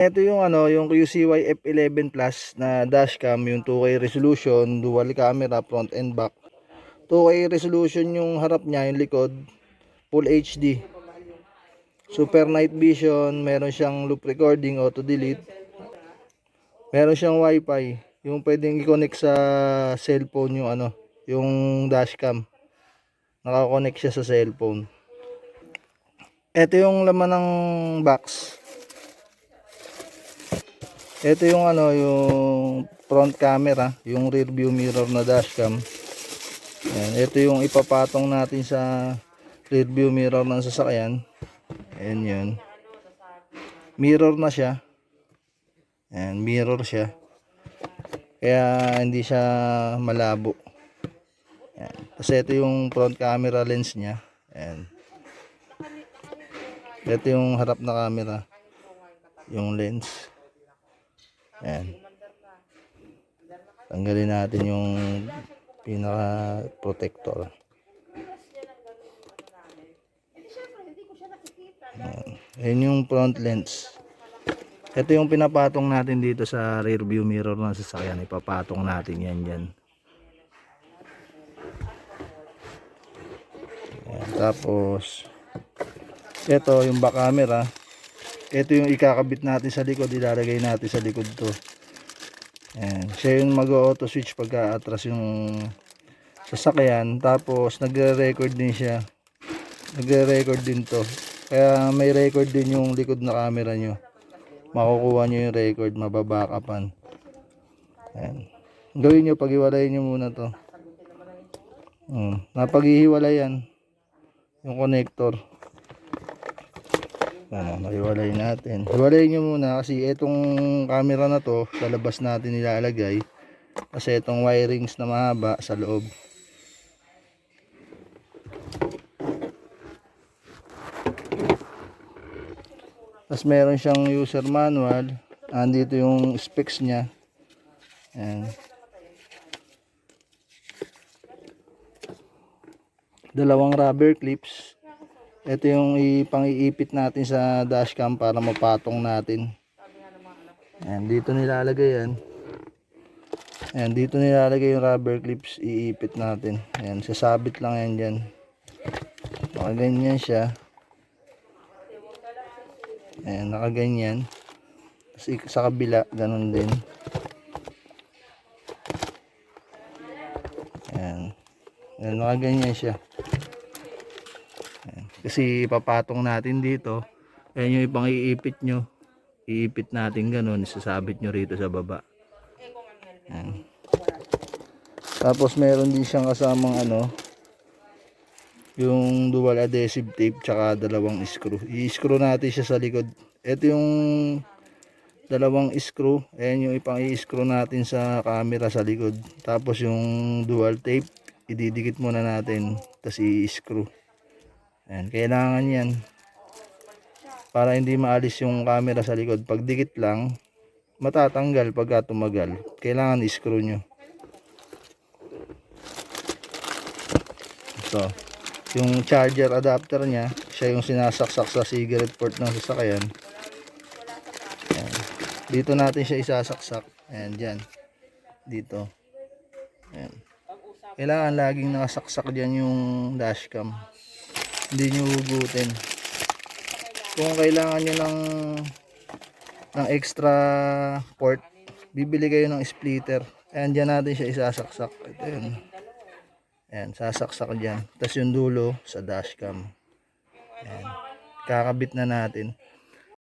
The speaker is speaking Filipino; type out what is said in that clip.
Ito yung yung QCY F11 Plus na dashcam, yung 2K resolution, dual camera, front and back. 2K resolution yung harap niya, yung likod, full HD. Super night vision, meron siyang loop recording, auto delete. Meron siyang wifi, yung pwedeng i-connect sa cellphone yung yung dashcam. Naka-connect siya sa cellphone. Ito yung laman ng box. Ito yung yung front camera, yung rear view mirror na dashcam. Ayan, ito yung ipapatong natin sa rear view mirror ng sasakyan. Ayan yun. Mirror na siya. Ayan, mirror siya. Kaya hindi siya malabo. Ayan. Kasi ito yung front camera lens niya. Ayan. Ito yung harap na camera. Yung lens. Ayan. Tanggalin natin yung pinaka protector. Ayan yung front lens. Ito yung pinapatong natin dito sa rear view mirror ng sasakyan. Ipapatong natin yan dyan. Ayan, tapos ito yung back camera. Ito yung ikakabit natin sa likod. Ilalagay natin sa likod to. Ayan. Siya yung mag-auto switch pagka atras yung sasakyan. Tapos nagre-record din siya. Nagre-record din to. Kaya may record din yung likod na camera nyo. Makukuha nyo yung record, mababackupan. Ayan. Gawin nyo, pag-iwalayin nyo muna to. Napag-ihiwalay yan. Yung connector. Naiwalay natin. Hiwalayin nyo muna kasi itong camera na to, sa labas natin nilalagay. Kasi itong wirings na mahaba sa loob. Tapos meron siyang user manual. Andito yung specs niya. Ayan. Dalawang rubber clips. Ito yung ipang-iipit natin sa dashcam para mapatong natin. Ayan, dito nilalagay yan. Ayan, dito nilalagay yung rubber clips. Iipit natin. Ayan, sasabit lang yan dyan. Nakaganyan siya. Ayan, nakaganyan. Sa kabila, ganun din. Ayan. Ayan, nakaganyan siya. Ayan. Kasi papatong natin dito. Ayan yung ipang iipit nyo. Iipit natin ganun. Isasabit nyo rito sa baba. Ayan. Tapos meron din siyang kasamang yung dual adhesive tape tsaka dalawang screw. I-screw natin siya sa likod. Ito yung dalawang screw. Ayan yung ipang i-screw natin sa camera sa likod. Tapos yung dual tape, ididikit muna natin. Tapos i-screw. Ayan, kailangan yan. Para hindi maalis yung camera sa likod. Pag dikit lang, matatanggal pagka tumagal. Kailangan i-screw nyo. So, yung charger adapter niya, siya yung sinasaksak sa cigarette port ng sasakyan. Ayan. Dito natin siya isasaksak. Ayan, dyan. Dito. Ayan. Kailangan laging nakasaksak dyan yung dashcam. Hindi nyo hugutin. Kung kailangan nyo ng extra port, bibili kayo ng splitter. Ayan, dyan natin siya isasaksak. Ito yun. Ayan, sasaksak dyan. Tapos yung dulo sa dashcam. Ayan. Kakabit na natin.